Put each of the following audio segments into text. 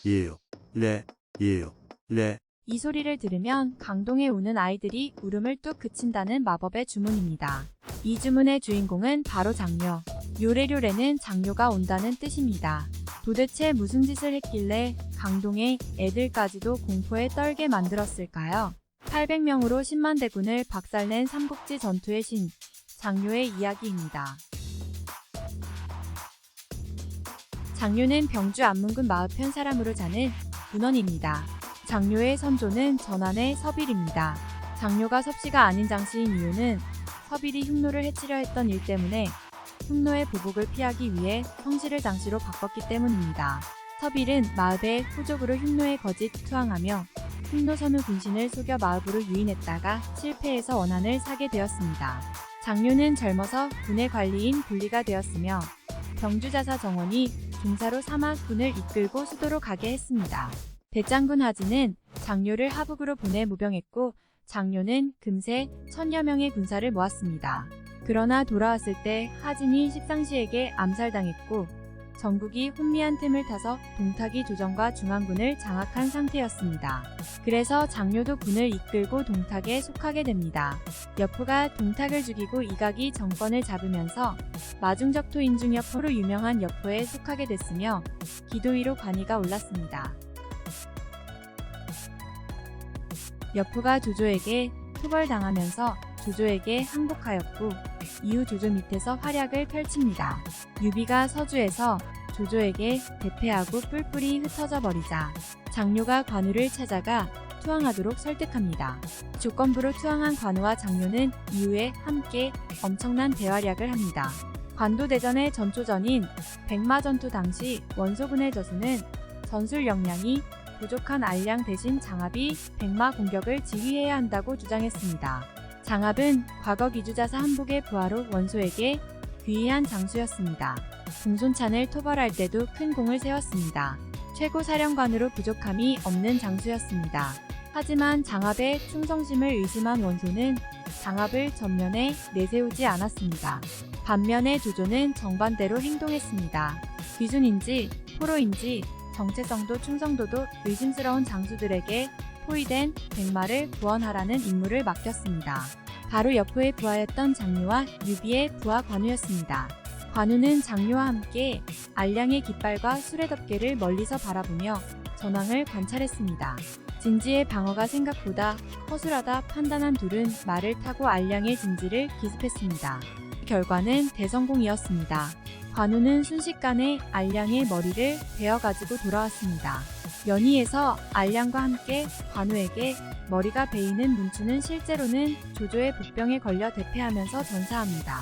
이유, 레, 이유, 레. 이 소리를 들으면 강동에 우는 아이들이 울음을 뚝 그친다는 마법의 주문입니다. 이 주문의 주인공은 바로 장묘. 요래요래는 장묘가 온다는 뜻입니다. 도대체 무슨 짓을 했길래 강동의 애들까지도 공포에 떨게 만들었을까요? 800명으로 10만 대군을 박살낸 삼국지 전투의 신, 장묘의 이야기입니다. 장묘는 병주 안문군 마읍현 사람으로 자는 군원입니다. 장묘의 선조는 전한의 서빌입니다. 장묘가 섭씨가 아닌 장씨인 이유는 서빌이 흉노를 해치려 했던 일 때문에 흉노의 보복을 피하기 위해 성씨를 장씨로 바꿨기 때문입니다. 서빌은 마읍의 후족으로 흉노에 거짓 투항하며 흉노 선후 군신을 속여 마읍으로 유인했다가 실패해서 원한을 사게 되었습니다. 장묘는 젊어서 군의 관리인 군리가 되었으며 병주자사 정원이 중사로 사막군을 이끌고 수도로 가게 했습니다. 대장군 하진은 장묘를 하북으로 보내 무병했고 장묘는 금세 1000여 명의 군사를 모았습니다. 그러나 돌아왔을 때 하진이 십상시에게 암살당했고 전국이 혼미한 틈을 타서 동탁이 조정과 중앙군을 장악한 상태였습니다. 그래서 장묘도 군을 이끌고 동탁에 속하게 됩니다. 여포가 동탁을 죽이고 이각이 정권을 잡으면서 마중적토 인중여포로 유명한 여포에 속하게 됐으며 기도위로 관위가 올랐습니다. 여포가 조조에게 토벌당하면서 조조에게 항복하였고 이후 조조 밑에서 활약을 펼칩니다. 유비가 서주에서 조조에게 대패하고 뿔뿔이 흩어져 버리자 장묘가 관우를 찾아가 투항하도록 설득합니다. 조건부로 투항한 관우와 장묘는 이후에 함께 엄청난 대활약을 합니다. 관도대전의 전초전인 백마전투 당시 원소군의 저수는 전술 역량이 부족한 알량 대신 장압이 백마 공격을 지휘해야 한다고 주장했습니다. 장압은 과거 기주자사 한복의 부하로 원소에게 귀의한 장수였습니다. 공손찬을 토벌할 때도 큰 공을 세웠습니다. 최고 사령관으로 부족함이 없는 장수였습니다. 하지만 장압의 충성심을 의심한 원소는 장압을 전면에 내세우지 않았습니다. 반면에 조조는 정반대로 행동했습니다. 귀순인지 포로인지 정체성도 충성도도 의심스러운 장수들에게 포위된 백마를 구원하라는 임무를 맡겼습니다. 바로 여포의 부하였던 장류와 유비의 부하 관우였습니다. 관우는 장류와 함께 알량의 깃발과 수레 덮개를 멀리서 바라보며 전황을 관찰했습니다. 진지의 방어가 생각보다 허술하다 판단한 둘은 말을 타고 알량의 진지를 기습했습니다. 결과는 대성공이었습니다. 관우는 순식간에 알량의 머리를 베어가지고 돌아왔습니다. 연희에서 알량과 함께 관우에게 머리가 베이는 문추는 실제로는 조조의 복병에 걸려 대패하면서 전사합니다.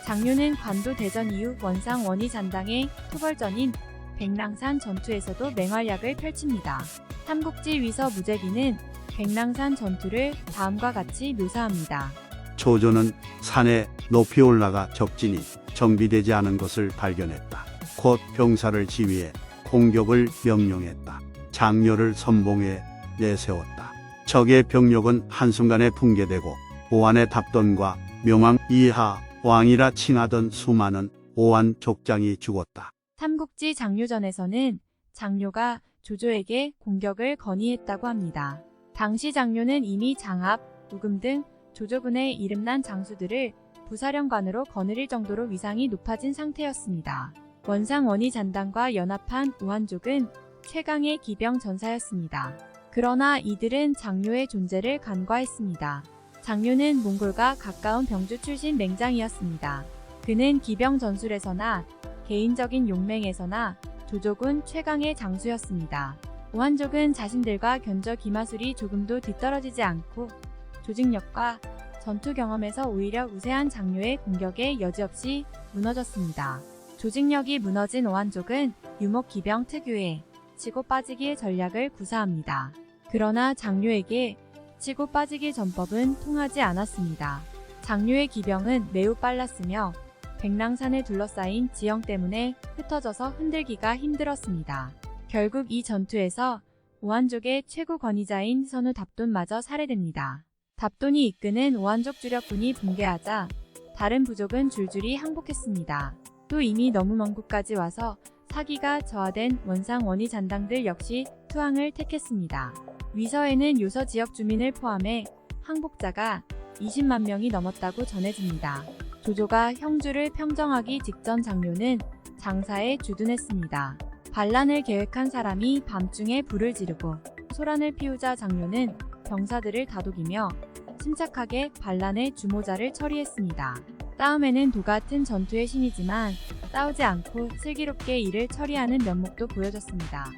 장묘는 관도 대전 이후 원상 원희 잔당의 토벌전인 백랑산 전투에서도 맹활약을 펼칩니다. 삼국지 위서 무제기는 백랑산 전투를 다음과 같이 묘사합니다. 조조는 산에 높이 올라가 적진이 정비되지 않은 것을 발견했다. 곧 병사를 지휘해 공격을 명령했다. 장묘를 선봉에 내세웠다. 적의 병력은 한순간에 붕괴되고 오한의 답돈과 명왕 이하 왕이라 칭하던 수많은 오한 족장이 죽었다. 삼국지 장묘전에서는 장묘가 조조에게 공격을 건의했다고 합니다. 당시 장묘는 이미 장압, 우금 등 조조군의 이름난 장수들을 부사령관으로 거느릴 정도로 위상이 높아진 상태였습니다. 원상 원희 잔당과 연합한 우한족은 최강의 기병 전사였습니다. 그러나 이들은 장묘의 존재를 간과했습니다. 장묘는 몽골과 가까운 병주 출신 맹장이었습니다. 그는 기병 전술에서나 개인적인 용맹에서나 조조군 최강의 장수였습니다. 우한족은 자신들과 견저 기마술이 조금도 뒤떨어지지 않고 조직력과 전투 경험에서 오히려 우세한 장묘의 공격에 여지없이 무너졌습니다. 조직력이 무너진 오한족은 유목기병 특유의 치고 빠지기의 전략을 구사합니다. 그러나 장묘에게 치고 빠지기 전법은 통하지 않았습니다. 장묘의 기병은 매우 빨랐으며 백랑산에 둘러싸인 지형 때문에 흩어져서 흔들기가 힘들었습니다. 결국 이 전투에서 오한족의 최고 권위자인 선우 답돈마저 살해됩니다. 답돈이 이끄는 오한족 주력군이 붕괴하자 다른 부족은 줄줄이 항복했습니다. 또 이미 너무 먼 곳까지 와서 사기가 저하된 원상 원희 잔당들 역시 투항을 택했습니다. 위서에는 요서 지역 주민을 포함해 항복자가 20만 명이 넘었다고 전해집니다. 조조가 형주를 평정하기 직전 장료는 장사에 주둔했습니다. 반란을 계획한 사람이 밤중에 불을 지르고 소란을 피우자 장료는 병사들을 다독이며 침착하게 반란의 주모자를 처리했습니다. 싸움에는 도 같은 전투의 신이지만 싸우지 않고 슬기롭게 일을 처리하는 면목도 보여줬습니다.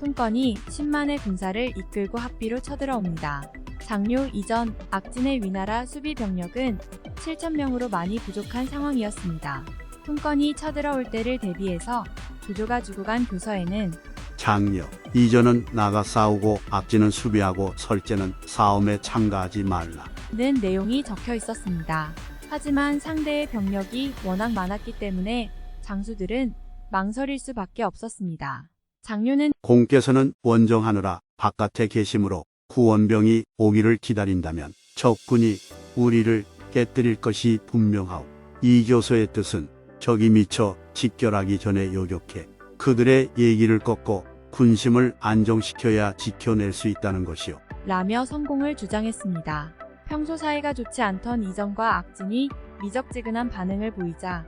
통건이 10만의 군사를 이끌고 합비로 쳐들어옵니다. 장료 이전 악진의 위나라 수비 병력은 7,000명으로 많이 부족한 상황이었습니다. 통건이 쳐들어올 때를 대비해서 조조가 주고 간 교서에는 장려, 이전은 나가 싸우고 악진은 수비하고 설제는 싸움에 참가하지 말라. 는 내용이 적혀 있었습니다. 하지만 상대의 병력이 워낙 많았기 때문에 장수들은 망설일 수밖에 없었습니다. 장료는 공께서는 원정하느라 바깥에 계심으로 구원병이 오기를 기다린다면 적군이 우리를 깨뜨릴 것이 분명하오. 이 교서의 뜻은 적이 미쳐 직결하기 전에 요격해 그들의 얘기를 꺾고 군심을 안정시켜야 지켜낼 수 있다는 것이오. 라며 성공을 주장했습니다. 평소 사이가 좋지 않던 이전과 악진이 미적지근한 반응을 보이자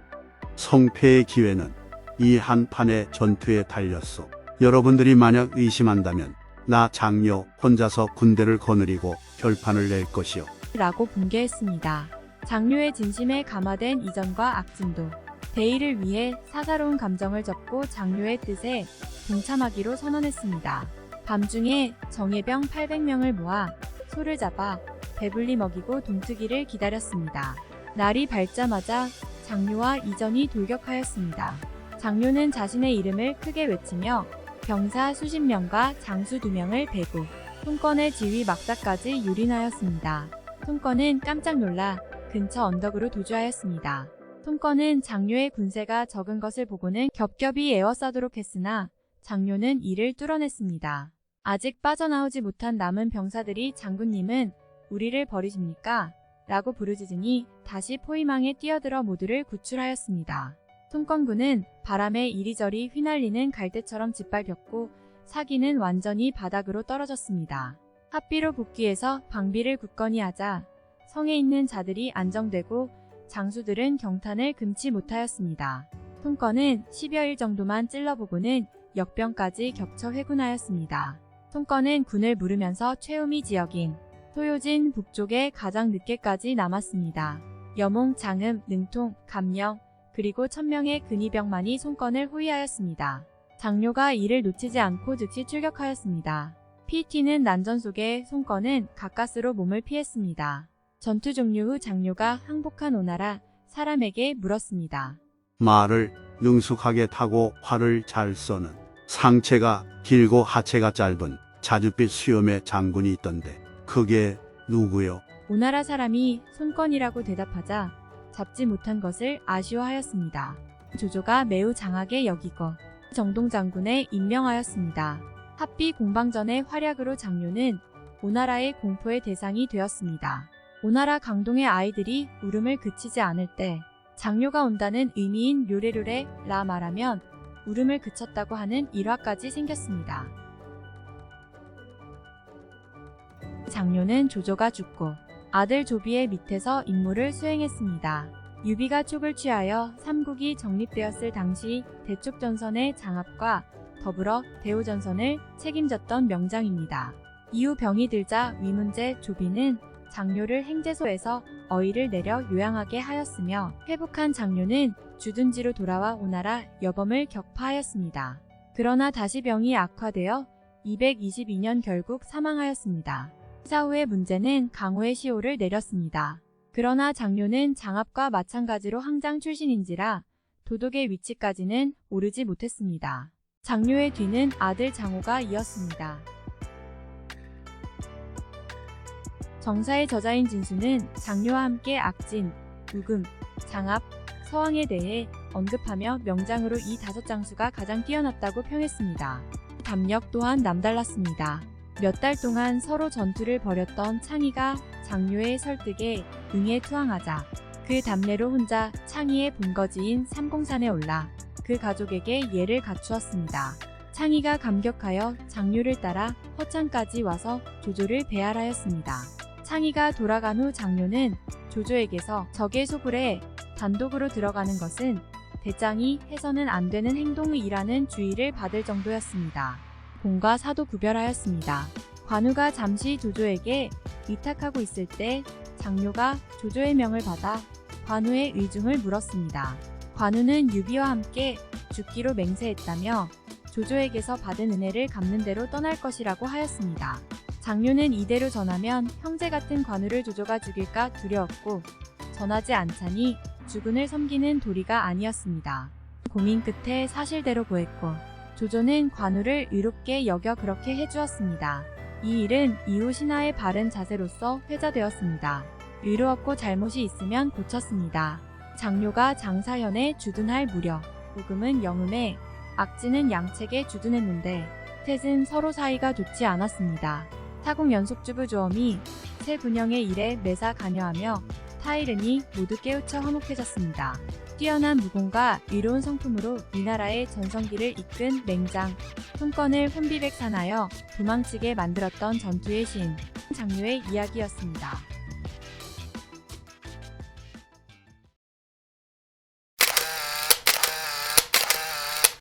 성패의 기회는 이 한판의 전투에 달렸소. 여러분들이 만약 의심한다면 나 장려 혼자서 군대를 거느리고 결판을 낼 것이오. 라고 분개했습니다. 장료의 진심에 감화된 이전과 악진도 대의를 위해 사사로운 감정을 접고 장료의 뜻에 동참하기로 선언했습니다. 밤중에 정예병 800명을 모아 소를 잡아 배불리 먹이고 동트기를 기다렸습니다. 날이 밝자마자 장료와 이전이 돌격하였습니다. 장료는 자신의 이름을 크게 외치며 병사 수십 명과 장수 2명을 배고 통건의 지휘 막사까지 유린하였습니다. 통건은 깜짝 놀라 근처 언덕으로 도주하였습니다. 통건은 장료의 군세가 적은 것을 보고는 겹겹이 에워싸도록 했으나 장료는 이를 뚫어냈습니다. 아직 빠져나오지 못한 남은 병사들이 장군님은 우리를 버리십니까? 라고 부르짖으니 다시 포위망에 뛰어들어 모두를 구출하였습니다. 통건군은 바람에 이리저리 휘날리는 갈대처럼 짓밟혔고 사기는 완전히 바닥으로 떨어졌습니다. 합비로 복귀해서 방비를 굳건히 하자 성에 있는 자들이 안정되고 장수들은 경탄을 금치 못하였습니다. 통건은 10여일 정도만 찔러보고는 역병까지 겹쳐 회군하였습니다. 통건은 군을 무르면서 최우미 지역인 소요진 북쪽에 가장 늦게까지 남았습니다. 여몽, 장음, 능통, 감령, 그리고 1000명의 근위병만이 손건을 호위하였습니다. 장료가 이를 놓치지 않고 즉시 출격하였습니다. 피튀는 난전 속에 손건은 가까스로 몸을 피했습니다. 전투 종료 후 장료가 항복한 오나라 사람에게 물었습니다. 말을 능숙하게 타고 활을 잘 쏘는 상체가 길고 하체가 짧은 자줏빛 수염의 장군이 있던데 그게 누구요? 오나라 사람이 손건이라고 대답하자 잡지 못한 것을 아쉬워하였습니다. 조조가 매우 장하게 여기고 정동 장군에 임명하였습니다. 합비 공방전의 활약으로 장료는 오나라의 공포의 대상이 되었습니다. 오나라 강동의 아이들이 울음을 그치지 않을 때 장료가 온다는 의미인 료레료레 라 말하면 울음을 그쳤다고 하는 일화까지 생겼습니다. 장료는 조조가 죽고 아들 조비의 밑에서 임무를 수행했습니다. 유비가 촉을 취하여 삼국이 정립되었을 당시 대촉전선의 장압과 더불어 대우전선을 책임졌던 명장입니다. 이후 병이 들자 위문제 조비는 장료를 행제소에서 어의를 내려 요양하게 하였으며 회복한 장료는 주둔지로 돌아와 오나라 여범을 격파하였습니다. 그러나 다시 병이 악화되어 222년 결국 사망하였습니다. 사후의 문제는 강호의 시호를 내렸습니다. 그러나 장료는 장압과 마찬가지로 항장 출신인지라 도독의 위치까지는 오르지 못했습니다. 장료의 뒤는 아들 장호가 이었습니다. 정사의 저자인 진수는 장료와 함께 악진, 우금, 장압, 서왕에 대해 언급하며 명장으로 이 5장수가 가장 뛰어났다고 평했습니다. 담력 또한 남달랐습니다. 몇 달 동안 서로 전투를 벌였던 창의가 장료의 설득에 응해 투항하자 그 답례로 혼자 창의의 본거지인 삼공산에 올라 그 가족에게 예를 갖추었습니다. 창의가 감격하여 장류를 따라 허창까지 와서 조조를 배알하였습니다. 창의가 돌아간 후 장류는 조조에게서 적의 소굴에 단독으로 들어가는 것은 대장이 해서는 안 되는 행동이라는 주의를 받을 정도였습니다. 공과 사도 구별하였습니다. 관우가 잠시 조조에게 위탁하고 있을 때 장료가 조조의 명을 받아 관우의 의중을 물었습니다. 관우는 유비와 함께 죽기로 맹세했다며 조조에게서 받은 은혜를 갚는 대로 떠날 것이라고 하였습니다. 장료는 이대로 전하면 형제 같은 관우를 조조가 죽일까 두려웠고 전하지 않자니 주군을 섬기는 도리가 아니었습니다. 고민 끝에 사실대로 고했고 조조는 관우를 의롭게 여겨 그렇게 해주었습니다. 이 일은 이후 신하의 바른 자세로서 회자되었습니다. 의로웠고 잘못이 있으면 고쳤습니다. 장료가 장사현에 주둔할 무렵 우금은 영음에 악진은 양책에 주둔했는데 셋은 서로 사이가 좋지 않았습니다. 타국 연속주부 조엄이 세 군영의 일에 매사 관여하며 타이르니 모두 깨우쳐 화목해졌습니다. 뛰어난 무공과 의로운 성품으로 이 나라의 전성기를 이끈 맹장, 손권을 혼비백산하여 도망치게 만들었던 전투의 신 장료의 이야기였습니다.